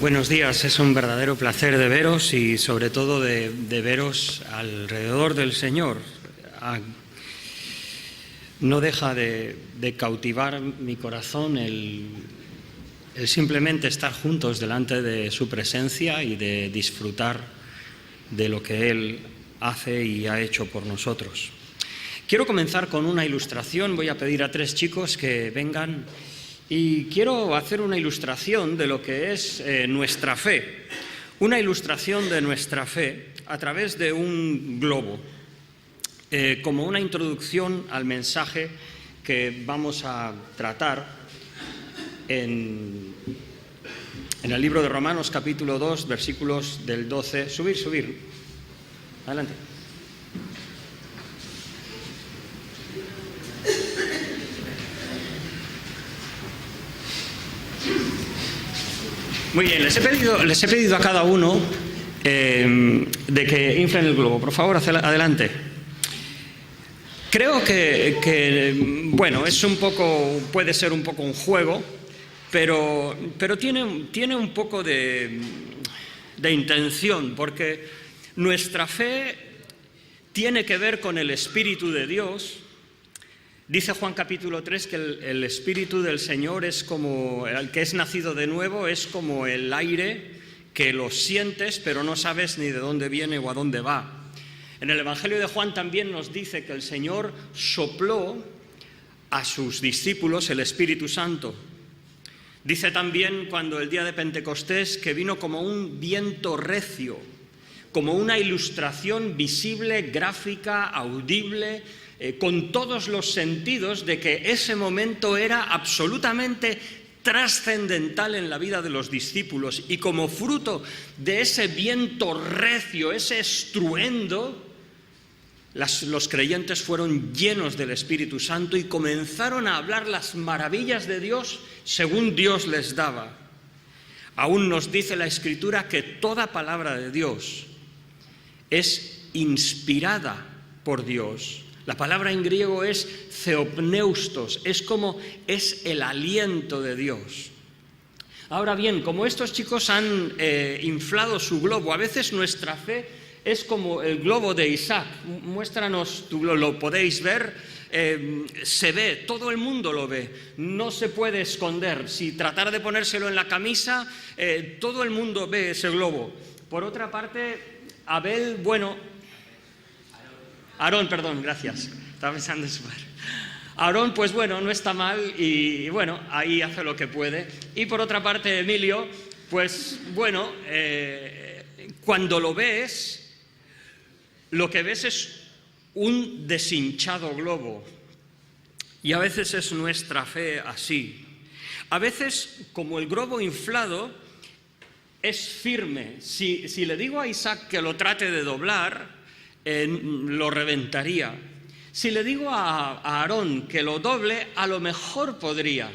Buenos días, es un verdadero placer de veros y sobre todo de veros alrededor del Señor. No deja de cautivar mi corazón el simplemente estar juntos delante de su presencia y de disfrutar de lo que Él hace y ha hecho por nosotros. Quiero comenzar con una ilustración. Voy a pedir a 3 chicos que vengan y quiero hacer una ilustración de lo que es nuestra fe. Una ilustración de nuestra fe a través de un globo, como una introducción al mensaje que vamos a tratar en el libro de Romanos capítulo 2, versículos del 12. Subir. Adelante. Muy bien, les he pedido a cada uno de que inflen el globo. Por favor, adelante. Creo que bueno, puede ser un poco un juego, pero tiene un poco de intención, porque nuestra fe tiene que ver con el Espíritu de Dios. Dice Juan capítulo 3 que el Espíritu del Señor es como el que es nacido de nuevo, es como el aire que lo sientes pero no sabes ni de dónde viene o a dónde va. En el Evangelio de Juan también nos dice que el Señor sopló a sus discípulos el Espíritu Santo. Dice también cuando el día de Pentecostés que vino como un viento recio, como una ilustración visible, gráfica, audible, con todos los sentidos de que ese momento era absolutamente trascendental en la vida de los discípulos, y como fruto de ese viento recio, ese estruendo, los creyentes fueron llenos del Espíritu Santo y comenzaron a hablar las maravillas de Dios según Dios les daba. Aún nos dice la Escritura que toda palabra de Dios es inspirada por Dios. La palabra en griego es theopneustos, es el aliento de Dios. Ahora bien, como estos chicos han inflado su globo, a veces nuestra fe es como el globo de Isaac. Muéstranos tu globo, lo podéis ver, se ve, todo el mundo lo ve, no se puede esconder. Si tratara de ponérselo en la camisa, todo el mundo ve ese globo. Por otra parte, Aarón, perdón, gracias. Estaba pensando en su padre. Aarón, pues bueno, no está mal y bueno, ahí hace lo que puede. Y por otra parte, Emilio, pues bueno, cuando lo ves, lo que ves es un deshinchado globo. Y a veces es nuestra fe así. A veces, como el globo inflado, es firme. Si le digo a Isaac que lo trate de doblar, lo reventaría. Si le digo a Aarón que lo doble, a lo mejor podría,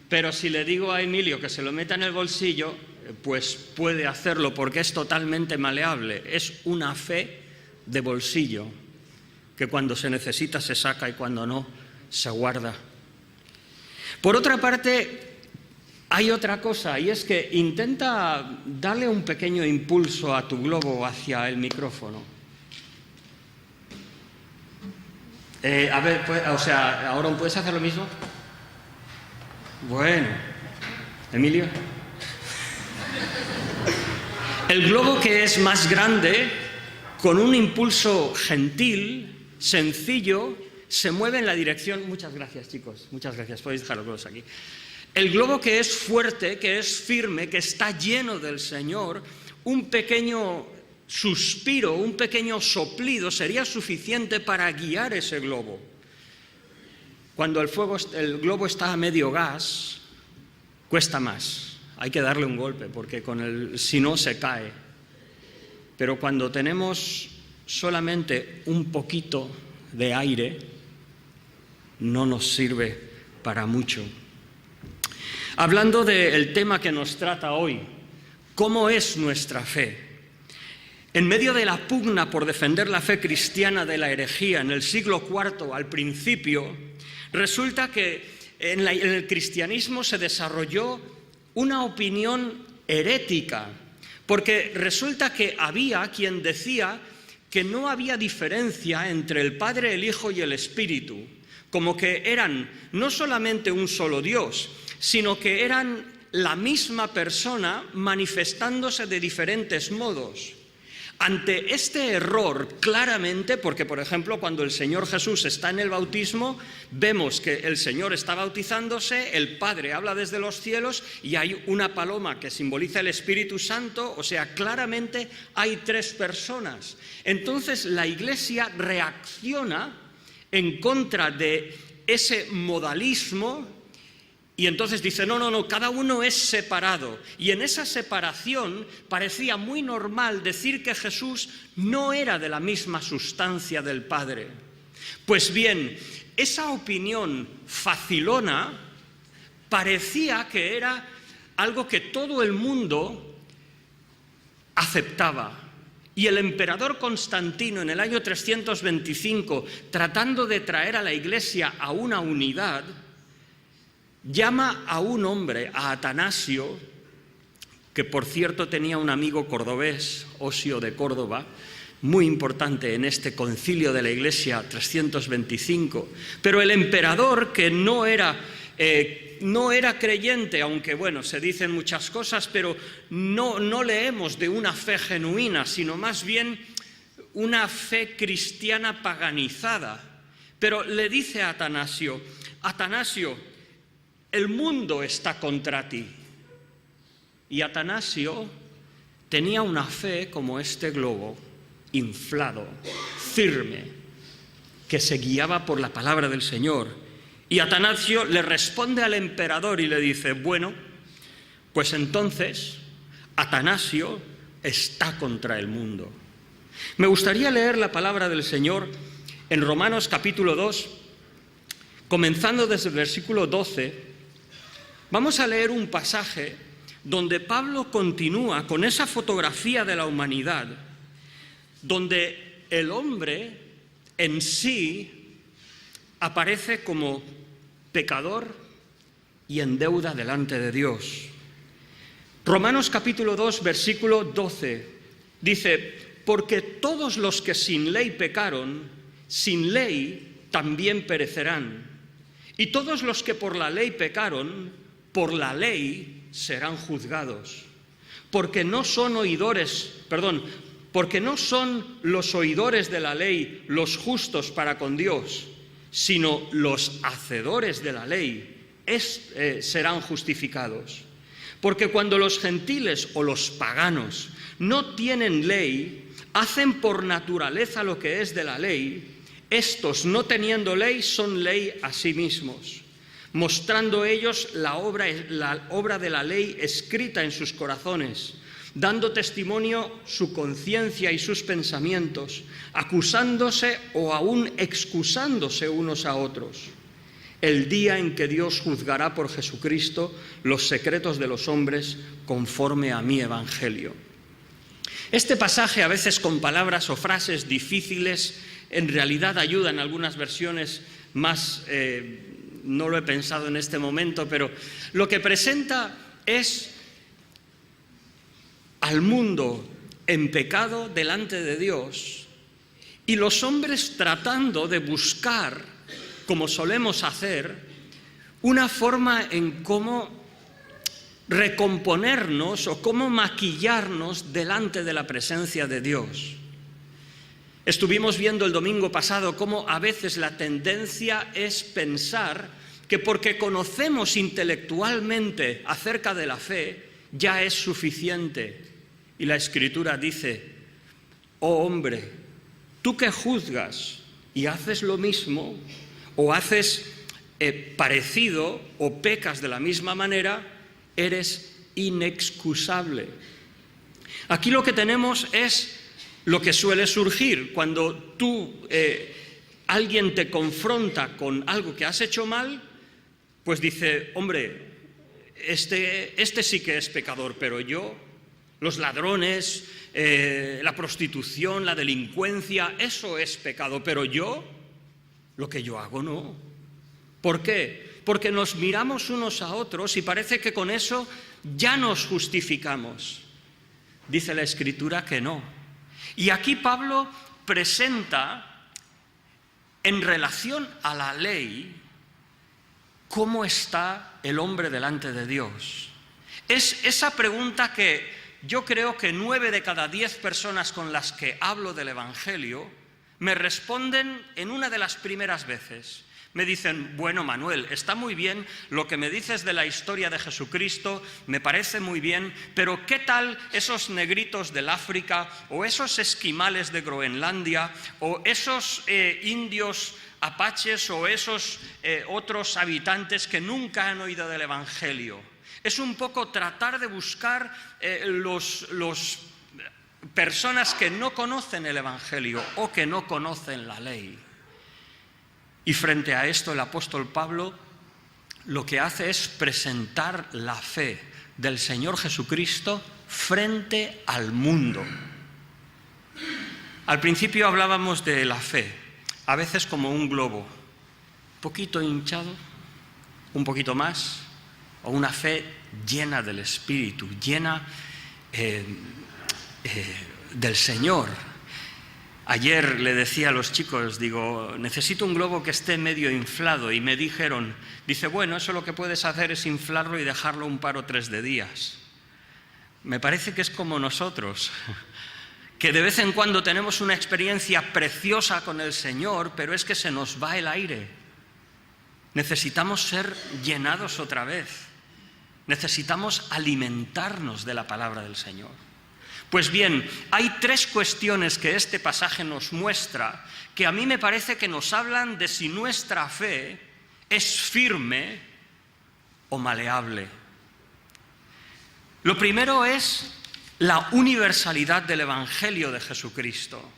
pero si le digo a Emilio que se lo meta en el bolsillo, pues puede hacerlo porque es totalmente maleable. Es una fe de bolsillo que cuando se necesita se saca y cuando no se guarda. Por otra parte, hay otra cosa, y es que intenta darle un pequeño impulso a tu globo hacia el micrófono. Aarón, ¿puedes hacer lo mismo? Bueno. Emilio. El globo que es más grande, con un impulso gentil, sencillo, se mueve en la dirección... Muchas gracias, chicos. Muchas gracias. Podéis dejar los globos aquí. El globo que es fuerte, que es firme, que está lleno del Señor, un pequeño suspiro, un pequeño soplido sería suficiente para guiar ese globo. Cuando el globo está a medio gas, cuesta más. Hay que darle un golpe porque si no se cae. Pero cuando tenemos solamente un poquito de aire, no nos sirve para mucho. Hablando del tema que nos trata hoy, ¿cómo es nuestra fe? En medio de la pugna por defender la fe cristiana de la herejía en el siglo IV al principio, resulta que en el cristianismo se desarrolló una opinión herética, porque resulta que había quien decía que no había diferencia entre el Padre, el Hijo y el Espíritu, como que eran no solamente un solo Dios, sino que eran la misma persona manifestándose de diferentes modos. Ante este error, claramente, porque por ejemplo cuando el Señor Jesús está en el bautismo, vemos que el Señor está bautizándose, el Padre habla desde los cielos y hay una paloma que simboliza el Espíritu Santo, o sea, claramente hay tres personas. Entonces la Iglesia reacciona en contra de ese modalismo y entonces dice, no, cada uno es separado. Y en esa separación parecía muy normal decir que Jesús no era de la misma sustancia del Padre. Pues bien, esa opinión facilona parecía que era algo que todo el mundo aceptaba. Y el emperador Constantino, en el año 325, tratando de traer a la Iglesia a una unidad, llama a un hombre, a Atanasio, que por cierto tenía un amigo cordobés, Osio de Córdoba, muy importante en este concilio de la Iglesia 325, pero el emperador, que no era creyente, aunque bueno, se dicen muchas cosas, pero no leemos de una fe genuina, sino más bien una fe cristiana paganizada. Pero le dice a Atanasio, el mundo está contra ti. Y Atanasio tenía una fe como este globo, inflado, firme, que se guiaba por la palabra del Señor. Y Atanasio le responde al emperador y le dice, bueno, pues entonces Atanasio está contra el mundo. Me gustaría leer la palabra del Señor en Romanos capítulo 2, comenzando desde el versículo 12. Vamos a leer un pasaje donde Pablo continúa con esa fotografía de la humanidad, donde el hombre en sí aparece como pecador y en deuda delante de Dios. Romanos capítulo 2, versículo 12, dice, porque todos los que sin ley pecaron, sin ley también perecerán. Y todos los que por la ley pecaron, por la ley serán juzgados. Porque no son los oidores de la ley los justos para con Dios, sino los hacedores de la ley serán justificados. Porque cuando los gentiles o los paganos no tienen ley, hacen por naturaleza lo que es de la ley, estos, no teniendo ley, son ley a sí mismos, mostrando ellos la obra de la ley escrita en sus corazones, dando testimonio su conciencia y sus pensamientos, acusándose o aún excusándose unos a otros. El día en que Dios juzgará por Jesucristo los secretos de los hombres conforme a mi evangelio. Este pasaje, a veces con palabras o frases difíciles, en realidad ayuda en algunas versiones más, no lo he pensado en este momento, pero lo que presenta es al mundo en pecado delante de Dios y los hombres tratando de buscar, como solemos hacer, una forma en cómo recomponernos o cómo maquillarnos delante de la presencia de Dios. Estuvimos viendo el domingo pasado cómo a veces la tendencia es pensar que porque conocemos intelectualmente acerca de la fe ya es suficiente. Y la Escritura dice, oh hombre, tú que juzgas y haces lo mismo, o haces parecido, o pecas de la misma manera, eres inexcusable. Aquí lo que tenemos es lo que suele surgir cuando alguien te confronta con algo que has hecho mal, pues dice, hombre, este sí que es pecador, pero yo, los ladrones, la prostitución, la delincuencia, eso es pecado, pero yo, lo que yo hago no. ¿Por qué? Porque nos miramos unos a otros y parece que con eso ya nos justificamos. Dice la Escritura que no. Y aquí Pablo presenta, en relación a la ley, cómo está el hombre delante de Dios. Es esa pregunta que yo creo que 9 de cada 10 personas con las que hablo del Evangelio me responden en una de las primeras veces. Me dicen, bueno, Manuel, está muy bien lo que me dices de la historia de Jesucristo, me parece muy bien, pero ¿qué tal esos negritos del África, o esos esquimales de Groenlandia, o esos indios apaches, o esos otros habitantes que nunca han oído del Evangelio? Es un poco tratar de buscar los personas que no conocen el Evangelio o que no conocen la ley. Y frente a esto el apóstol Pablo lo que hace es presentar la fe del Señor Jesucristo frente al mundo. Al principio hablábamos de la fe, a veces como un globo, un poquito hinchado, un poquito más, o una fe llena del Espíritu, llena del Señor. Ayer le decía a los chicos, digo, necesito un globo que esté medio inflado, y me dijeron, dice, bueno, eso lo que puedes hacer es inflarlo y dejarlo un par o 3 de días. Me parece que es como nosotros, que de vez en cuando tenemos una experiencia preciosa con el Señor, pero es que se nos va el aire. Necesitamos ser llenados otra vez. Necesitamos alimentarnos de la palabra del Señor. Pues bien, hay 3 cuestiones que este pasaje nos muestra que a mí me parece que nos hablan de si nuestra fe es firme o maleable. Lo primero es la universalidad del Evangelio de Jesucristo.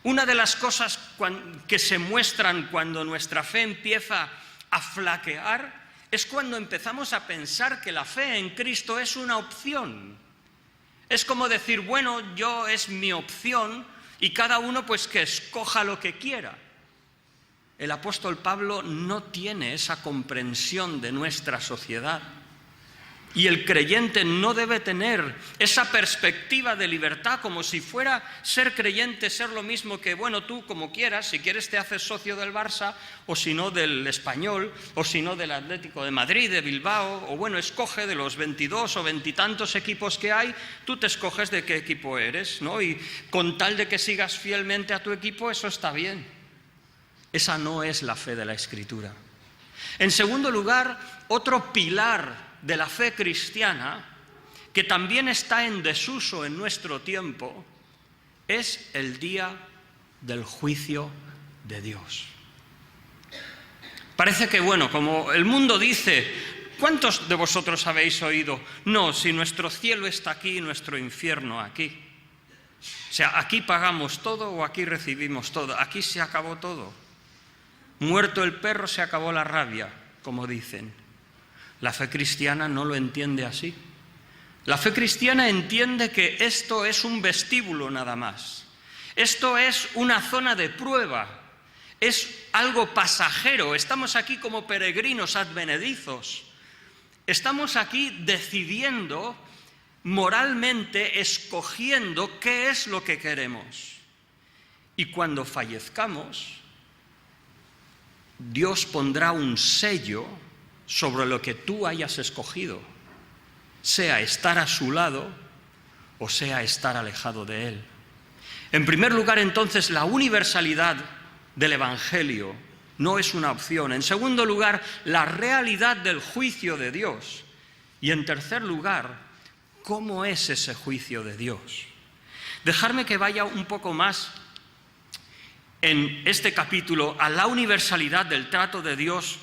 Una de las cosas que se muestran cuando nuestra fe empieza a flaquear es cuando empezamos a pensar que la fe en Cristo es una opción. Es como decir, bueno, es mi opción y cada uno pues que escoja lo que quiera. El apóstol Pablo no tiene esa comprensión de nuestra sociedad. Y el creyente no debe tener esa perspectiva de libertad como si fuera ser creyente, ser lo mismo que, bueno, tú como quieras, si quieres te haces socio del Barça, o si no del Español, o si no del Atlético de Madrid, de Bilbao, o bueno, escoge de los 22 o 20 y tantos equipos que hay, tú te escoges de qué equipo eres, ¿no? Y con tal de que sigas fielmente a tu equipo, eso está bien. Esa no es la fe de la Escritura. En segundo lugar, otro pilar de la fe cristiana, que también está en desuso en nuestro tiempo, es el día del juicio de Dios. Parece que, bueno, como el mundo dice, ¿cuántos de vosotros habéis oído? No, si nuestro cielo está aquí, nuestro infierno aquí. O sea, aquí pagamos todo o aquí recibimos todo, aquí se acabó todo. Muerto el perro, se acabó la rabia, como dicen. La fe cristiana no lo entiende así. La fe cristiana entiende que esto es un vestíbulo nada más. Esto es una zona de prueba. Es algo pasajero. Estamos aquí como peregrinos advenedizos. Estamos aquí decidiendo, moralmente, escogiendo qué es lo que queremos. Y cuando fallezcamos, Dios pondrá un sello sobre lo que tú hayas escogido, sea estar a su lado o sea estar alejado de él. En primer lugar, entonces, la universalidad del Evangelio no es una opción. En segundo lugar, la realidad del juicio de Dios. Y en tercer lugar, ¿cómo es ese juicio de Dios? Dejadme que vaya un poco más en este capítulo a la universalidad del trato de Dios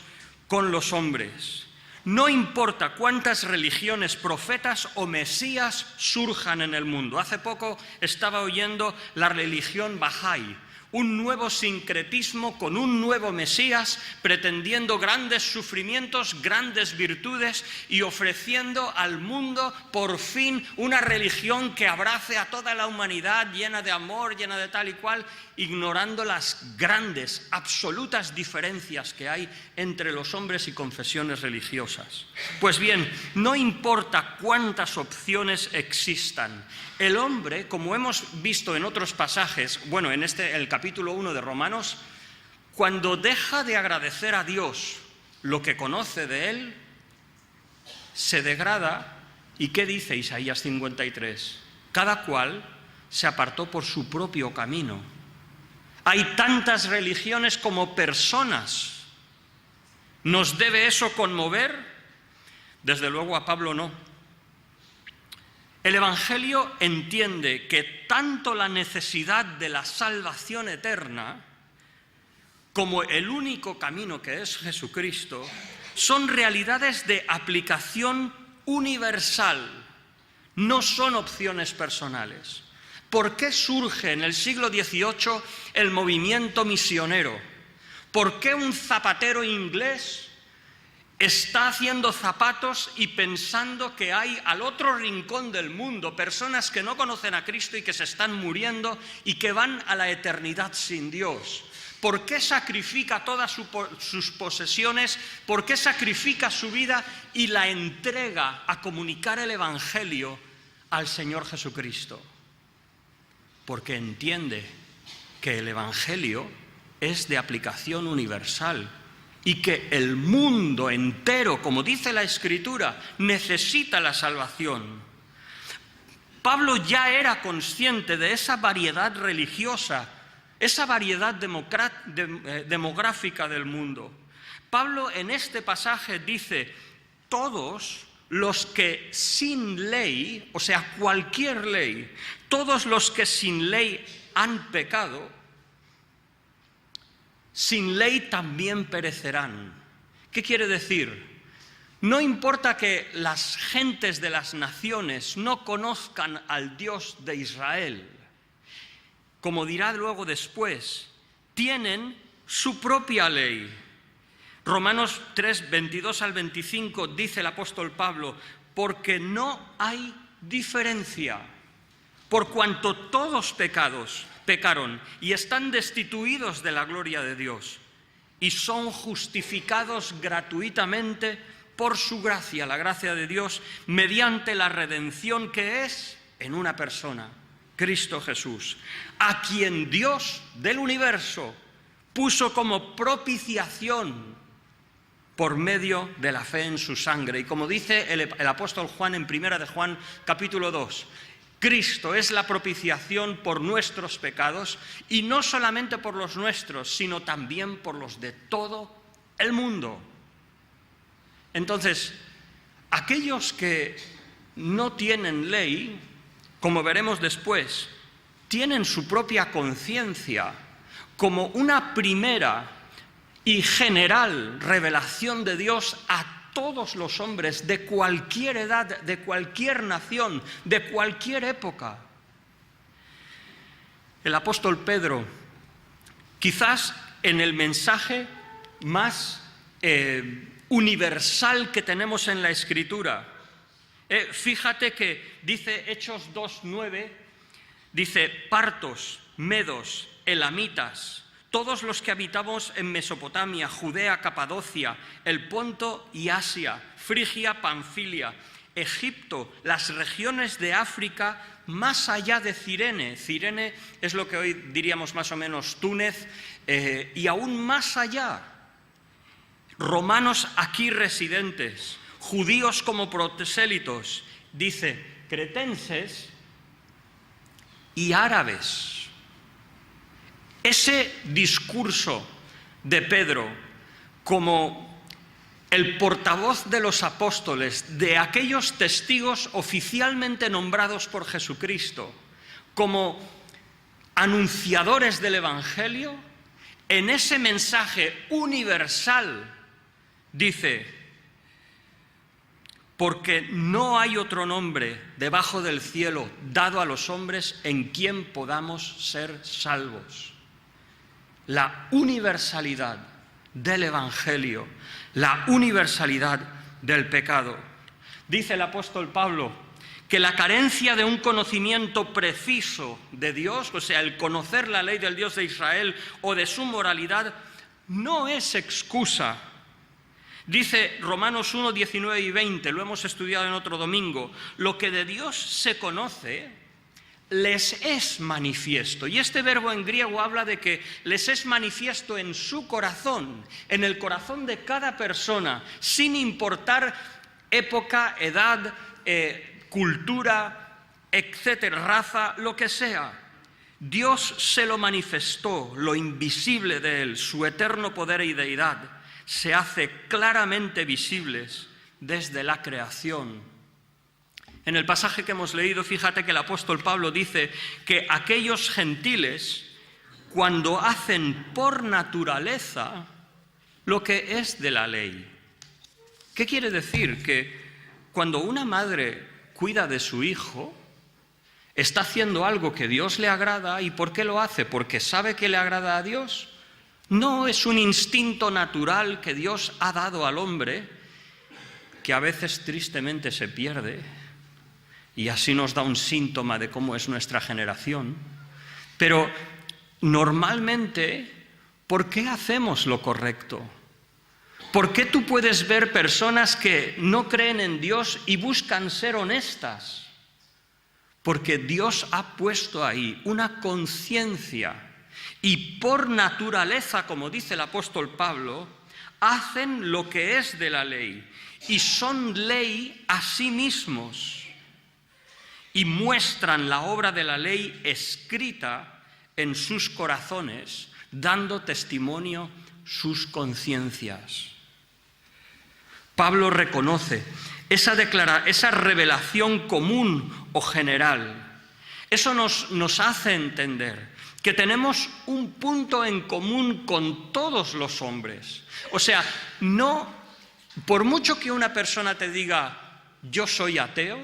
con los hombres. No importa cuántas religiones, profetas o mesías surjan en el mundo. Hace poco estaba oyendo la religión Bahá'í, un nuevo sincretismo con un nuevo Mesías, pretendiendo grandes sufrimientos, grandes virtudes y ofreciendo al mundo por fin una religión que abrace a toda la humanidad, llena de amor, llena de tal y cual, ignorando las grandes, absolutas diferencias que hay entre los hombres y confesiones religiosas. Pues bien, no importa cuántas opciones existan, el hombre, como hemos visto en otros pasajes, bueno, en el capítulo 1 de Romanos, cuando deja de agradecer a Dios lo que conoce de Él, se degrada. ¿Y qué dice Isaías 53? Cada cual se apartó por su propio camino. Hay tantas religiones como personas. ¿Nos debe eso conmover? Desde luego a Pablo no. El Evangelio entiende que tanto la necesidad de la salvación eterna como el único camino que es Jesucristo son realidades de aplicación universal, no son opciones personales. ¿Por qué surge en el siglo XVIII el movimiento misionero? ¿Por qué un zapatero inglés está haciendo zapatos y pensando que hay al otro rincón del mundo personas que no conocen a Cristo y que se están muriendo y que van a la eternidad sin Dios? ¿Por qué sacrifica todas sus posesiones? ¿Por qué sacrifica su vida y la entrega a comunicar el Evangelio al Señor Jesucristo? Porque entiende que el Evangelio es de aplicación universal y que el mundo entero, como dice la Escritura, necesita la salvación. Pablo ya era consciente de esa variedad religiosa, esa variedad demográfica del mundo. Pablo en este pasaje dice: todos los que sin ley, o sea, cualquier ley, todos los que sin ley han pecado, sin ley también perecerán. ¿Qué quiere decir? No importa que las gentes de las naciones no conozcan al Dios de Israel, como dirá luego después, tienen su propia ley. Romanos 3, 22 al 25 dice el apóstol Pablo: porque no hay diferencia, por cuanto todos pecaron y están destituidos de la gloria de Dios y son justificados gratuitamente por su gracia, la gracia de Dios, mediante la redención que es en una persona, Cristo Jesús, a quien Dios del universo puso como propiciación por medio de la fe en su sangre. Y como dice el apóstol Juan en 1 de Juan capítulo 2, Cristo es la propiciación por nuestros pecados, y no solamente por los nuestros, sino también por los de todo el mundo. Entonces, aquellos que no tienen ley, como veremos después, tienen su propia conciencia como una primera y general revelación de Dios a todos los hombres de cualquier edad, de cualquier nación, de cualquier época. El apóstol Pedro, quizás en el mensaje más universal que tenemos en la Escritura, fíjate que dice Hechos 2:9, dice: partos, medos, elamitas, todos los que habitamos en Mesopotamia, Judea, Capadocia, el Ponto y Asia, Frigia, Panfilia, Egipto, las regiones de África, más allá de Cirene. Cirene es lo que hoy diríamos más o menos Túnez, y aún más allá. Romanos aquí residentes, judíos como prosélitos, dice, cretenses y árabes. Ese discurso de Pedro como el portavoz de los apóstoles, de aquellos testigos oficialmente nombrados por Jesucristo, como anunciadores del Evangelio, en ese mensaje universal dice: porque no hay otro nombre debajo del cielo dado a los hombres en quien podamos ser salvos. la universalidad del Evangelio, la universalidad del pecado. Dice el apóstol Pablo que la carencia de un conocimiento preciso de Dios, o sea, el conocer la ley del Dios de Israel o de su moralidad, no es excusa. Dice Romanos 1, 19 y 20, lo hemos estudiado en otro domingo, lo que de Dios se conoce les es manifiesto. Y este verbo en griego habla de que les es manifiesto en su corazón, en el corazón de cada persona, sin importar época, edad, cultura, etcétera, raza, lo que sea. Dios se lo manifestó, lo invisible de Él, su eterno poder y deidad, se hace claramente visibles desde la creación. En el pasaje que hemos leído, fíjate que el apóstol Pablo dice que aquellos gentiles, cuando hacen por naturaleza lo que es de la ley. ¿Qué quiere decir? Que cuando una madre cuida de su hijo, está haciendo algo que Dios le agrada. ¿Y por qué lo hace? ¿Porque sabe que le agrada a Dios? No, es un instinto natural que Dios ha dado al hombre, que a veces tristemente se pierde. Y así nos da un síntoma de cómo es nuestra generación. Pero normalmente, ¿por qué hacemos lo correcto? ¿Por qué tú puedes ver personas que no creen en Dios y buscan ser honestas? Porque Dios ha puesto ahí una conciencia y por naturaleza, como dice el apóstol Pablo, hacen lo que es de la ley y son ley a sí mismos. Y muestran la obra de la ley escrita en sus corazones, dando testimonio sus conciencias. Pablo reconoce esa revelación común o general. Eso nos hace entender que tenemos un punto en común con todos los hombres. O sea, no, por mucho que una persona te diga, yo soy ateo,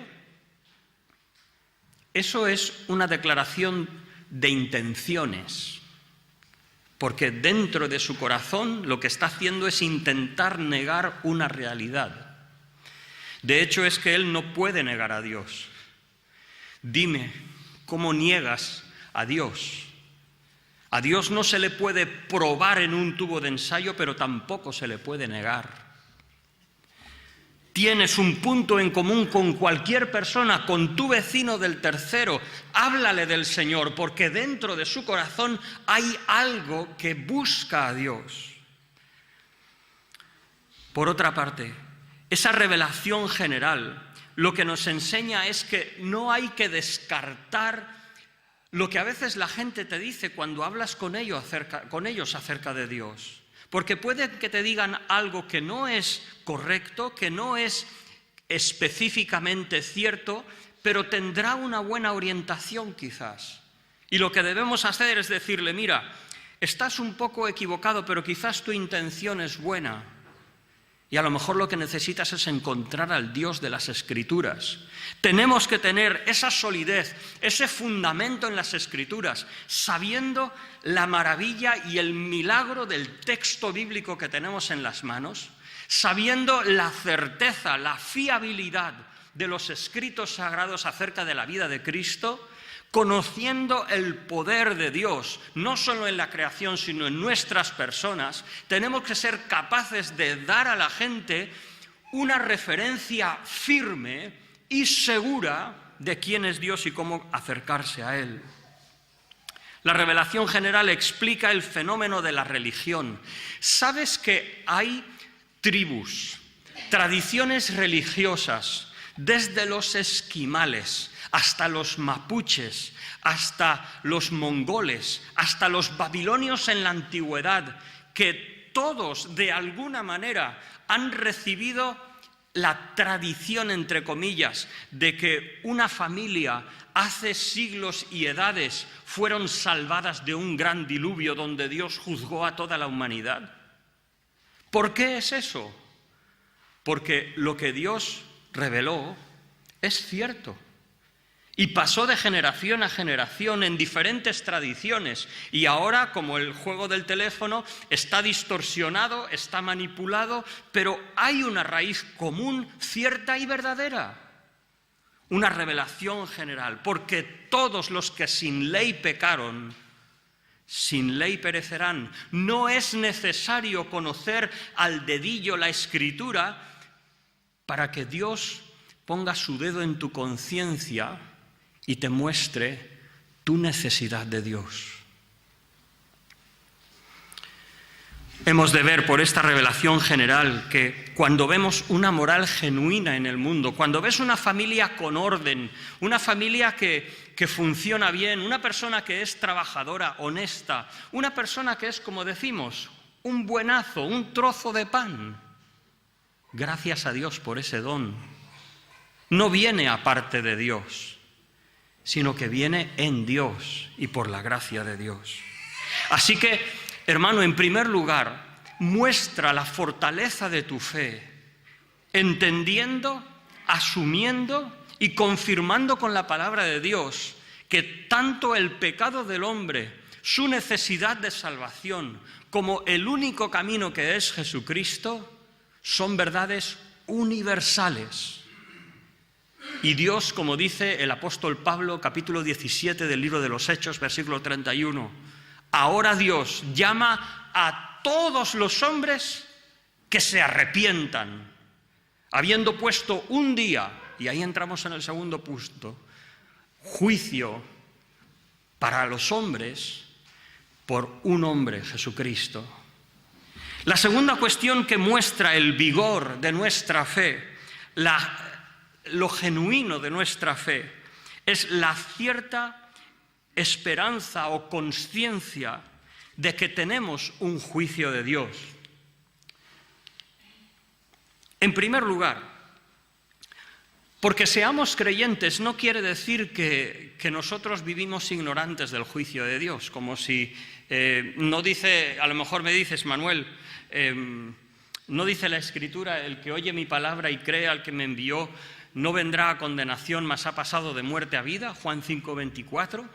eso es una declaración de intenciones, porque dentro de su corazón lo que está haciendo es intentar negar una realidad. De hecho, es que él no puede negar a Dios. Dime, ¿cómo niegas a Dios? A Dios no se le puede probar en un tubo de ensayo, pero tampoco se le puede negar. Tienes un punto en común con cualquier persona, con tu vecino del tercero. Háblale del Señor, porque dentro de su corazón hay algo que busca a Dios. Por otra parte, esa revelación general lo que nos enseña es que no hay que descartar lo que a veces la gente te dice cuando hablas con ellos acerca de Dios. Porque puede que te digan algo que no es correcto, que no es específicamente cierto, pero tendrá una buena orientación quizás. Y lo que debemos hacer es decirle, mira, estás un poco equivocado, pero quizás tu intención es buena. Y a lo mejor lo que necesitas es encontrar al Dios de las Escrituras. Tenemos que tener esa solidez, ese fundamento en las Escrituras, sabiendo la maravilla y el milagro del texto bíblico que tenemos en las manos, sabiendo la certeza, la fiabilidad de los escritos sagrados acerca de la vida de Cristo, conociendo el poder de Dios, no solo en la creación, sino en nuestras personas. Tenemos que ser capaces de dar a la gente una referencia firme y segura de quién es Dios y cómo acercarse a Él. La revelación general explica el fenómeno de la religión. ¿Sabes que hay tribus, tradiciones religiosas, desde los esquimales hasta los mapuches, hasta los mongoles, hasta los babilonios en la antigüedad, que todos de alguna manera han recibido la tradición, entre comillas, de que una familia hace siglos y edades fueron salvadas de un gran diluvio donde Dios juzgó a toda la humanidad? ¿Por qué es eso? Porque lo que Dios reveló es cierto. Y pasó de generación a generación en diferentes tradiciones. Y ahora, como el juego del teléfono, está distorsionado, está manipulado, pero hay una raíz común, cierta y verdadera. Una revelación general, porque todos los que sin ley pecaron, sin ley perecerán. No es necesario conocer al dedillo la Escritura para que Dios ponga su dedo en tu conciencia y te muestre tu necesidad de Dios. Hemos de ver por esta revelación general que cuando vemos una moral genuina en el mundo, cuando ves una familia con orden, una familia que funciona bien, una persona que es trabajadora, honesta, una persona que es, como decimos, un buenazo, un trozo de pan, gracias a Dios por ese don. No viene aparte de Dios, sino que viene en Dios y por la gracia de Dios. Así que, hermano, en primer lugar, muestra la fortaleza de tu fe, entendiendo, asumiendo y confirmando con la palabra de Dios que tanto el pecado del hombre, su necesidad de salvación, como el único camino que es Jesucristo, son verdades universales. Y Dios, como dice el apóstol Pablo, capítulo 17 del libro de los Hechos, versículo 31, ahora Dios llama a todos los hombres que se arrepientan, habiendo puesto un día, y ahí entramos en el segundo punto, juicio para los hombres por un hombre, Jesucristo. La segunda cuestión que muestra el vigor de nuestra fe, lo genuino de nuestra fe, es la cierta esperanza o consciencia de que tenemos un juicio de Dios. En primer lugar, porque seamos creyentes no quiere decir que nosotros vivimos ignorantes del juicio de Dios, como si no dice, a lo mejor me dices, Manuel, no dice la Escritura, el que oye mi palabra y cree al que me envió, no vendrá a condenación, mas ha pasado de muerte a vida, Juan 5:24.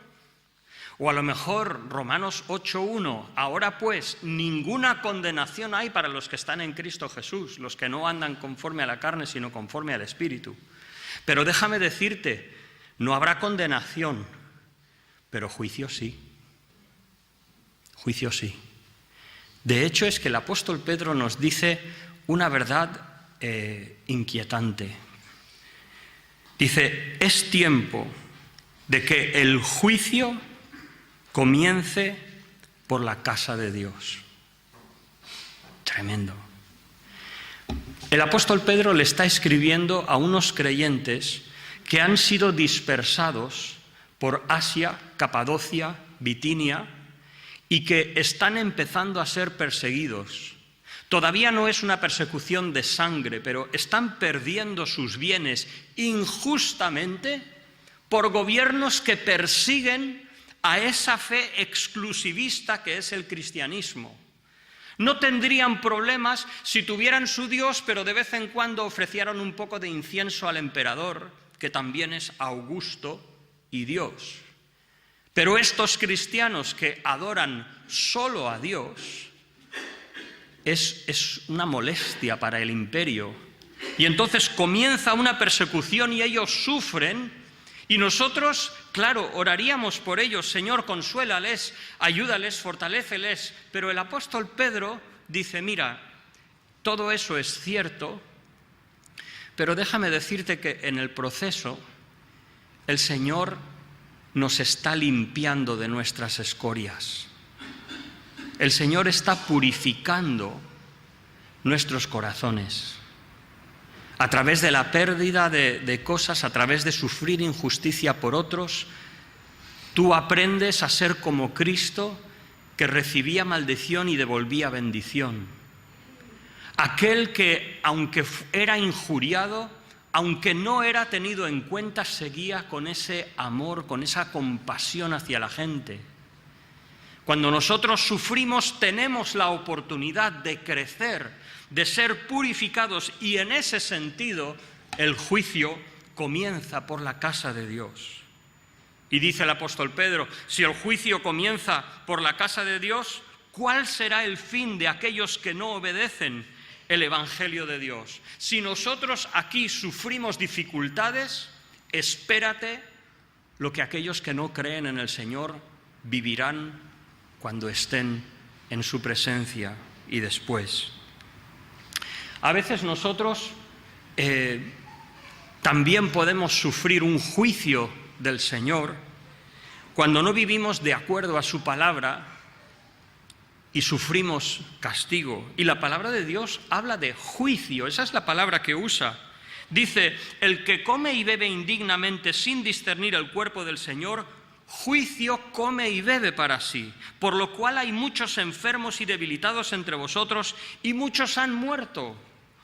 O a lo mejor Romanos 8:1, ahora pues ninguna condenación hay para los que están en Cristo Jesús, los que no andan conforme a la carne, sino conforme al Espíritu. Pero déjame decirte, no habrá condenación, pero juicio sí. Juicio sí. De hecho, es que el apóstol Pedro nos dice una verdad inquietante. Dice, es tiempo de que el juicio comience por la casa de Dios. Tremendo. El apóstol Pedro le está escribiendo a unos creyentes que han sido dispersados por Asia, Capadocia, Bitinia, y que están empezando a ser perseguidos. Todavía no es una persecución de sangre, pero están perdiendo sus bienes injustamente por gobiernos que persiguen a esa fe exclusivista que es el cristianismo. No tendrían problemas si tuvieran su Dios, pero de vez en cuando ofrecieran un poco de incienso al emperador, que también es Augusto y Dios. Pero estos cristianos que adoran solo a Dios es una molestia para el imperio. Y entonces comienza una persecución y ellos sufren. Y nosotros, claro, oraríamos por ellos, Señor, consuélales, ayúdales, fortaléceles. Pero el apóstol Pedro dice, mira, todo eso es cierto, pero déjame decirte que en el proceso el Señor nos está limpiando de nuestras escorias. El Señor está purificando nuestros corazones. A través de la pérdida de cosas, a través de sufrir injusticia por otros, tú aprendes a ser como Cristo, que recibía maldición y devolvía bendición. Aquel que, aunque era injuriado, aunque no era tenido en cuenta, seguía con ese amor, con esa compasión hacia la gente. Cuando nosotros sufrimos, tenemos la oportunidad de crecer, de ser purificados, y en ese sentido el juicio comienza por la casa de Dios. Y dice el apóstol Pedro, si el juicio comienza por la casa de Dios, ¿cuál será el fin de aquellos que no obedecen el Evangelio de Dios? Si nosotros aquí sufrimos dificultades, espérate lo que aquellos que no creen en el Señor vivirán cuando estén en su presencia y después. A veces nosotros también podemos sufrir un juicio del Señor cuando no vivimos de acuerdo a su palabra y sufrimos castigo. Y la palabra de Dios habla de juicio, esa es la palabra que usa. Dice, el que come y bebe indignamente sin discernir el cuerpo del Señor, juicio come y bebe para sí, por lo cual hay muchos enfermos y debilitados entre vosotros y muchos han muerto.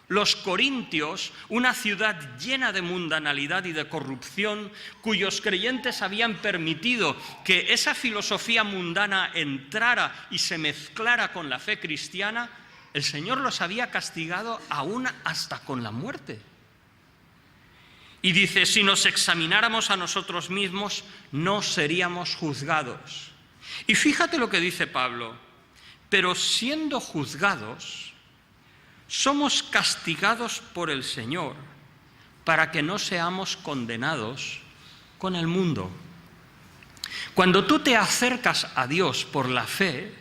Los corintios, una ciudad llena de mundanalidad y de corrupción, cuyos creyentes habían permitido que esa filosofía mundana entrara y se mezclara con la fe cristiana, el Señor los había castigado aún hasta con la muerte. Y dice, si nos examináramos a nosotros mismos, no seríamos juzgados. Y fíjate lo que dice Pablo, pero siendo juzgados, somos castigados por el Señor para que no seamos condenados con el mundo. Cuando tú te acercas a Dios por la fe,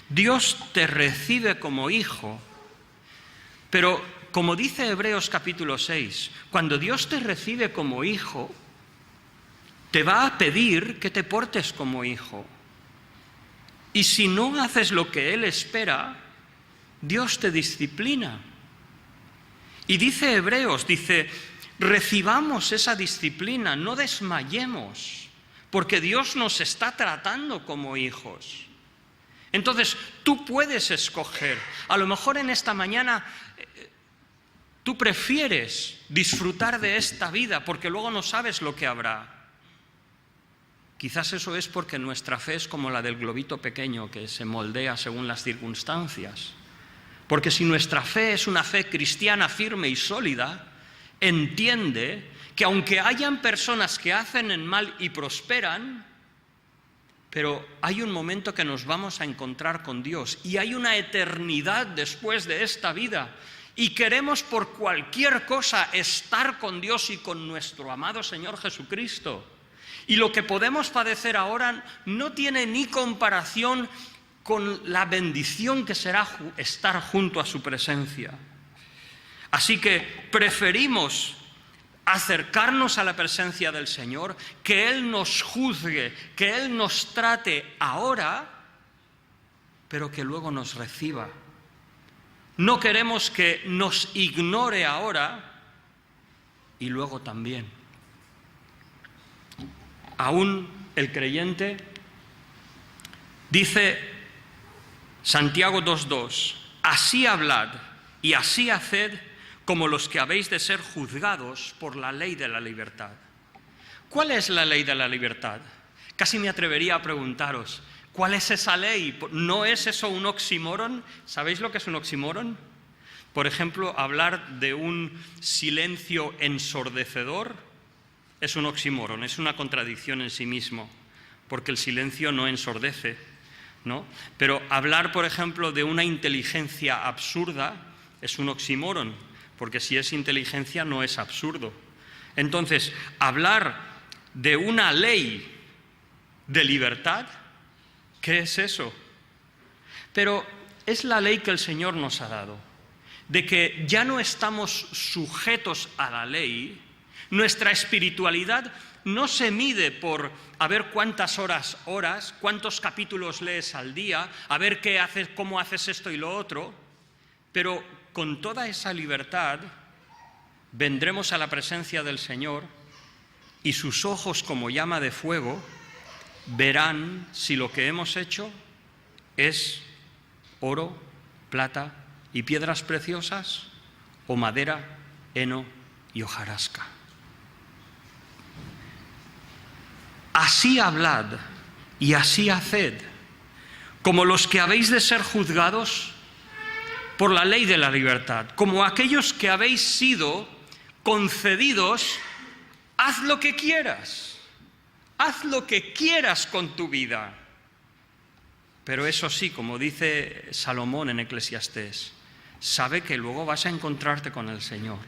Dios te recibe como hijo, pero como dice Hebreos capítulo 6, cuando Dios te recibe como hijo, te va a pedir que te portes como hijo. Y si no haces lo que Él espera, Dios te disciplina. Y dice Hebreos, dice, recibamos esa disciplina, no desmayemos, porque Dios nos está tratando como hijos. Entonces, tú puedes escoger. A lo mejor en esta mañana tú prefieres disfrutar de esta vida porque luego no sabes lo que habrá. Quizás eso es porque nuestra fe es como la del globito pequeño que se moldea según las circunstancias. Porque si nuestra fe es una fe cristiana firme y sólida, entiende que aunque hayan personas que hacen el mal y prosperan, pero hay un momento que nos vamos a encontrar con Dios y hay una eternidad después de esta vida y queremos por cualquier cosa estar con Dios y con nuestro amado Señor Jesucristo. Y lo que podemos padecer ahora no tiene ni comparación con la bendición que será estar junto a su presencia. Así que preferimos acercarnos a la presencia del Señor, que Él nos juzgue, que Él nos trate ahora, pero que luego nos reciba. No queremos que nos ignore ahora y luego también. Aún el creyente dice Santiago 2:2, así hablad y así haced como los que habéis de ser juzgados por la ley de la libertad. ¿Cuál es la ley de la libertad? Casi me atrevería a preguntaros, ¿cuál es esa ley? ¿No es eso un oxímoron? ¿Sabéis lo que es un oxímoron? Por ejemplo, hablar de un silencio ensordecedor es un oxímoron, es una contradicción en sí mismo, porque el silencio no ensordece, ¿no? Pero hablar, por ejemplo, de una inteligencia absurda es un oxímoron, porque si es inteligencia no es absurdo. Entonces, hablar de una ley de libertad, ¿qué es eso? Pero es la ley que el Señor nos ha dado, de que ya no estamos sujetos a la ley. Nuestra espiritualidad no se mide por a ver cuántas horas oras, cuántos capítulos lees al día, a ver qué haces, cómo haces esto y lo otro, pero con toda esa libertad vendremos a la presencia del Señor y sus ojos como llama de fuego verán si lo que hemos hecho es oro, plata y piedras preciosas o madera, heno y hojarasca. Así hablad y así haced, como los que habéis de ser juzgados por la ley de la libertad, como aquellos que habéis sido concedidos, haz lo que quieras. haz lo que quieras con tu vida. Pero eso sí, como dice Salomón en Eclesiastés, sabe que luego vas a encontrarte con el Señor.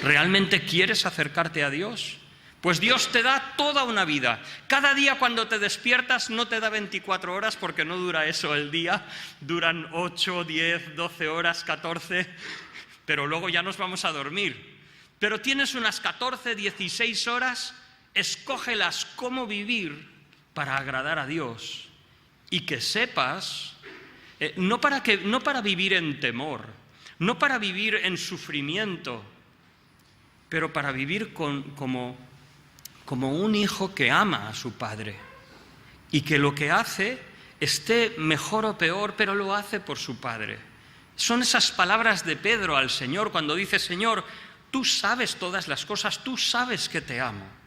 ¿Realmente quieres acercarte a Dios? Pues Dios te da toda una vida. Cada día cuando te despiertas no te da 24 horas porque no dura eso el día. Duran 8, 10, 12 horas, 14, pero luego ya nos vamos a dormir. Pero tienes unas 14, 16 horas, escógelas cómo vivir para agradar a Dios. Y que sepas, no para vivir en temor, no para vivir en sufrimiento, pero para vivir como un hijo que ama a su padre y que lo que hace esté mejor o peor, pero lo hace por su padre. Son esas palabras de Pedro al Señor cuando dice: Señor, tú sabes todas las cosas, tú sabes que te amo.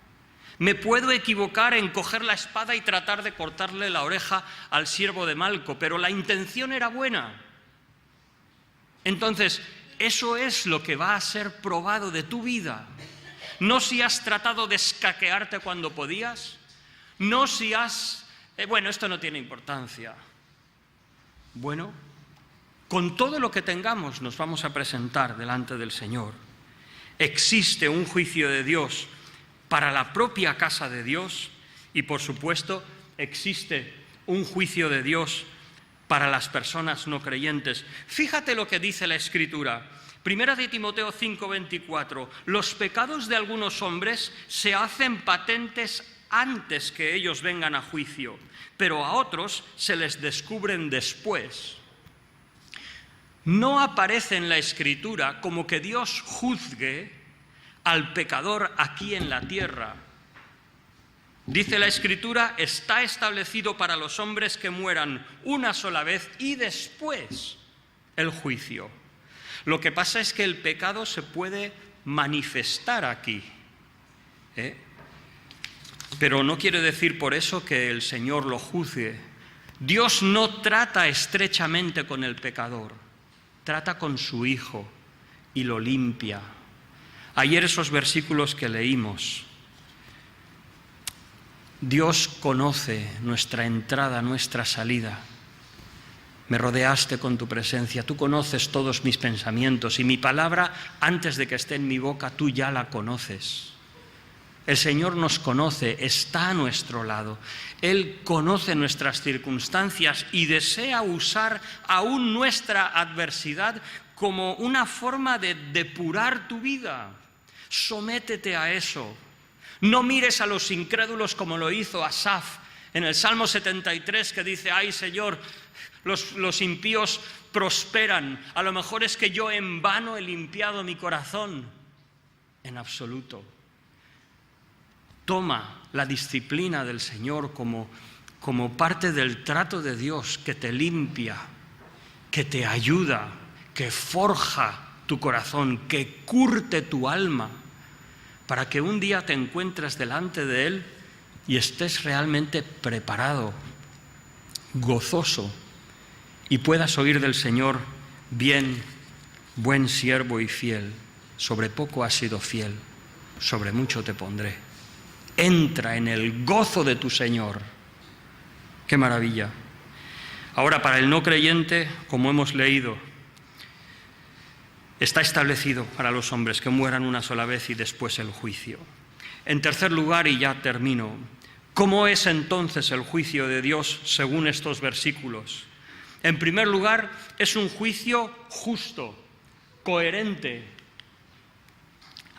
Me puedo equivocar en coger la espada y tratar de cortarle la oreja al siervo de Malco, pero la intención era buena. Entonces, eso es lo que va a ser probado de tu vida. No si has tratado de escaquearte cuando podías, no si has... bueno, esto no tiene importancia. Bueno, con todo lo que tengamos nos vamos a presentar delante del Señor. Existe un juicio de Dios para la propia casa de Dios y, por supuesto, existe un juicio de Dios para las personas no creyentes. Fíjate lo que dice la Escritura. Primera de Timoteo 5:24. Los pecados de algunos hombres se hacen patentes antes que ellos vengan a juicio, pero a otros se les descubren después. No aparece en la Escritura como que Dios juzgue al pecador aquí en la tierra. Dice la Escritura: está establecido para los hombres que mueran una sola vez y después el juicio. Lo que pasa es que el pecado se puede manifestar aquí, pero no quiere decir por eso que el Señor lo juzgue. Dios no trata estrechamente con el pecador, trata con su Hijo y lo limpia. Ayer esos versículos que leímos, Dios conoce nuestra entrada, nuestra salida. Me rodeaste con tu presencia, tú conoces todos mis pensamientos y mi palabra, antes de que esté en mi boca, tú ya la conoces. El Señor nos conoce, está a nuestro lado. Él conoce nuestras circunstancias y desea usar aún nuestra adversidad como una forma de depurar tu vida. Sométete a eso. No mires a los incrédulos como lo hizo Asaf en el Salmo 73, que dice: ay, Señor, los impíos prosperan. A lo mejor es que yo en vano he limpiado mi corazón. En absoluto. Toma la disciplina del Señor como parte del trato de Dios, que te limpia, que te ayuda, que forja tu corazón, que curte tu alma, para que un día te encuentres delante de Él y estés realmente preparado, gozoso, y puedas oír del Señor: bien, buen siervo y fiel, sobre poco has sido fiel, sobre mucho te pondré. Entra en el gozo de tu Señor. ¡Qué maravilla! Ahora, para el no creyente, como hemos leído, está establecido para los hombres que mueran una sola vez y después el juicio. En tercer lugar, y ya termino, ¿cómo es entonces el juicio de Dios según estos versículos? En primer lugar, es un juicio justo, coherente,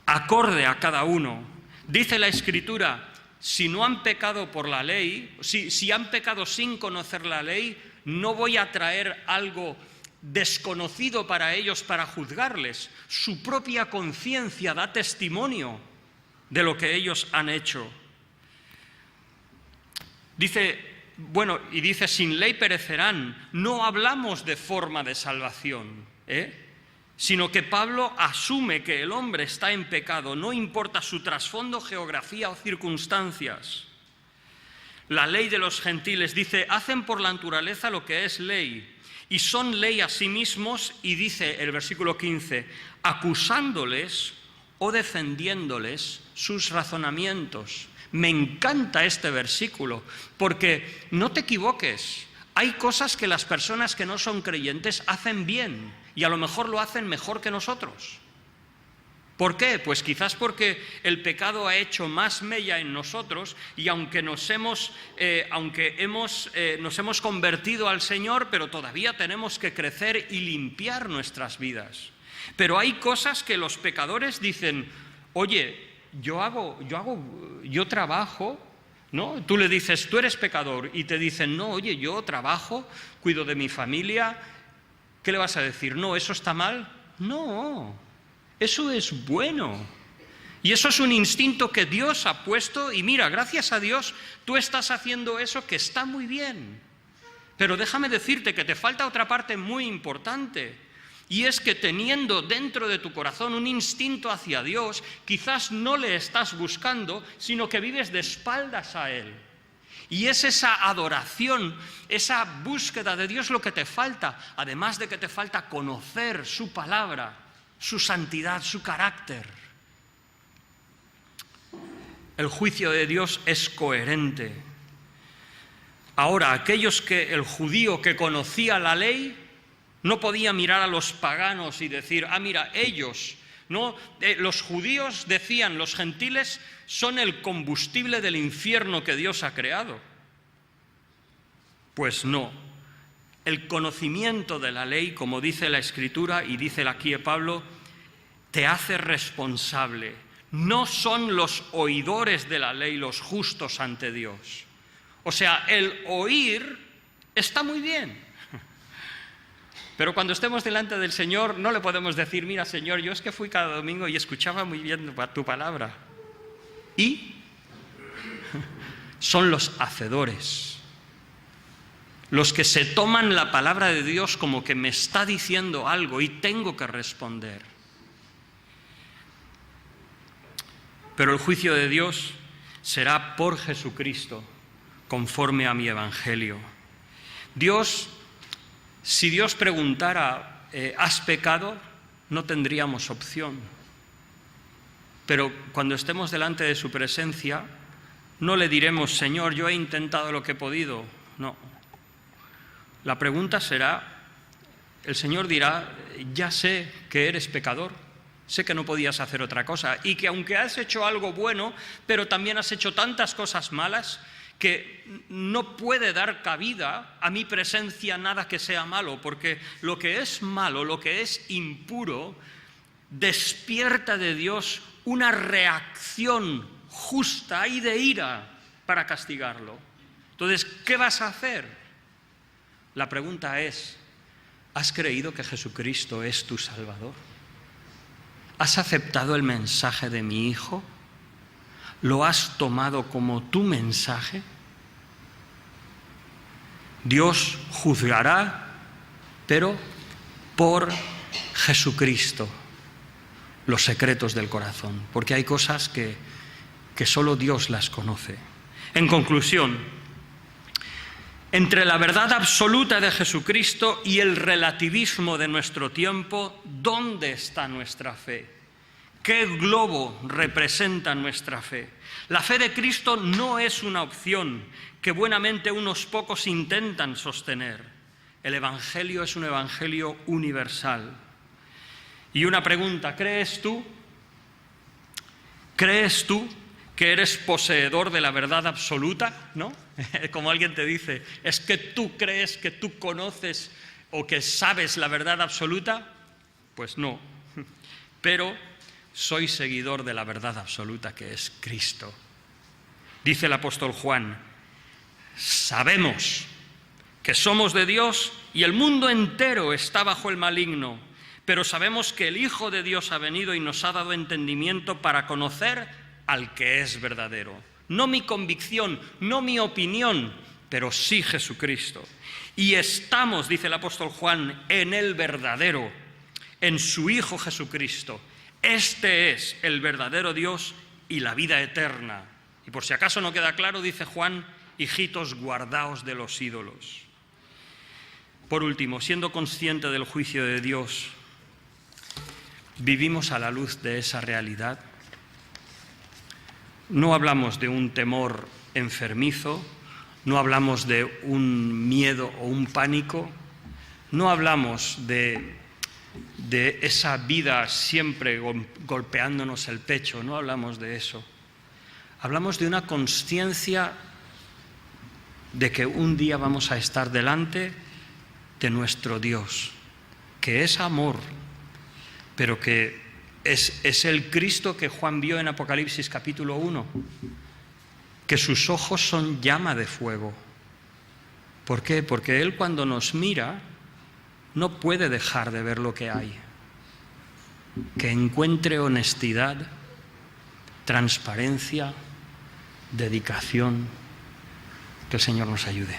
acorde a cada uno. Dice la Escritura: si no han pecado por la ley, si han pecado sin conocer la ley, no voy a traer algo desconocido para ellos para juzgarles. Su propia conciencia da testimonio de lo que ellos han hecho. Dice, sin ley perecerán. No hablamos de forma de salvación, sino que Pablo asume que el hombre está en pecado, no importa su trasfondo, geografía o circunstancias. La ley de los gentiles, dice, hacen por la naturaleza lo que es ley, y son ley a sí mismos, y dice el versículo 15, acusándoles o defendiéndoles sus razonamientos. Me encanta este versículo, porque no te equivoques, hay cosas que las personas que no son creyentes hacen bien y a lo mejor lo hacen mejor que nosotros. ¿Por qué? Pues quizás porque el pecado ha hecho más mella en nosotros y aunque nos hemos convertido al Señor, pero todavía tenemos que crecer y limpiar nuestras vidas. Pero hay cosas que los pecadores dicen, oye, yo trabajo, ¿no? Tú le dices, tú eres pecador, y te dicen, no, oye, yo trabajo, cuido de mi familia. ¿Qué le vas a decir? No, ¿eso está mal? No, eso es bueno. Y eso es un instinto que Dios ha puesto, y mira, gracias a Dios, tú estás haciendo eso que está muy bien. Pero déjame decirte que te falta otra parte muy importante. Y es que teniendo dentro de tu corazón un instinto hacia Dios, quizás no le estás buscando, sino que vives de espaldas a Él. Y es esa adoración, esa búsqueda de Dios lo que te falta, además de que te falta conocer su palabra, su santidad, su carácter. El juicio de Dios es coherente. Ahora, el judío que conocía la ley, no podía mirar a los paganos y decir, mira, ellos, ¿no? Los judíos decían, los gentiles son el combustible del infierno que Dios ha creado. Pues no. El conocimiento de la ley, como dice la Escritura y dice aquí Pablo, te hace responsable. No son los oidores de la ley los justos ante Dios. O sea, el oír está muy bien. Pero cuando estemos delante del Señor no le podemos decir, mira Señor, yo es que fui cada domingo y escuchaba muy bien tu palabra. Y son los hacedores, los que se toman la palabra de Dios como que me está diciendo algo y tengo que responder. Pero el juicio de Dios será por Jesucristo, conforme a mi evangelio. Si Dios preguntara, ¿has pecado?, no tendríamos opción. Pero cuando estemos delante de su presencia, no le diremos, Señor, yo he intentado lo que he podido. No. La pregunta será, el Señor dirá, ya sé que eres pecador, sé que no podías hacer otra cosa, y que aunque has hecho algo bueno, pero también has hecho tantas cosas malas, que no puede dar cabida a mi presencia nada que sea malo, porque lo que es malo, lo que es impuro, despierta de Dios una reacción justa y de ira para castigarlo. Entonces, ¿qué vas a hacer? La pregunta es, ¿has creído que Jesucristo es tu Salvador? ¿Has aceptado el mensaje de mi Hijo? ¿Lo has tomado como tu mensaje? Dios juzgará, pero por Jesucristo, los secretos del corazón, porque hay cosas que solo Dios las conoce. En conclusión, entre la verdad absoluta de Jesucristo y el relativismo de nuestro tiempo, ¿dónde está nuestra fe? ¿Qué globo representa nuestra fe? La fe de Cristo no es una opción que buenamente unos pocos intentan sostener. El Evangelio es un Evangelio universal. Y una pregunta, ¿crees tú que eres poseedor de la verdad absoluta? ¿No? Como alguien te dice, ¿es que tú crees que tú conoces o que sabes la verdad absoluta? Pues no. Pero soy seguidor de la verdad absoluta que es Cristo. Dice el apóstol Juan, sabemos que somos de Dios y el mundo entero está bajo el maligno, pero sabemos que el Hijo de Dios ha venido y nos ha dado entendimiento para conocer al que es verdadero. No mi convicción, no mi opinión, pero sí Jesucristo. Y estamos, dice el apóstol Juan, en el verdadero, en su Hijo Jesucristo. Este es el verdadero Dios y la vida eterna. Y por si acaso no queda claro, dice Juan, hijitos, guardaos de los ídolos. Por último, siendo consciente del juicio de Dios, ¿vivimos a la luz de esa realidad? No hablamos de un temor enfermizo, no hablamos de un miedo o un pánico, no hablamos de esa vida siempre golpeándonos el pecho, no hablamos de eso. Hablamos de una consciencia de que un día vamos a estar delante de nuestro Dios, que es amor, pero que es el Cristo que Juan vio en Apocalipsis capítulo 1, que sus ojos son llama de fuego. ¿Por qué? Porque Él cuando nos mira no puede dejar de ver lo que hay. Que encuentre honestidad, transparencia, dedicación. Que el Señor nos ayude.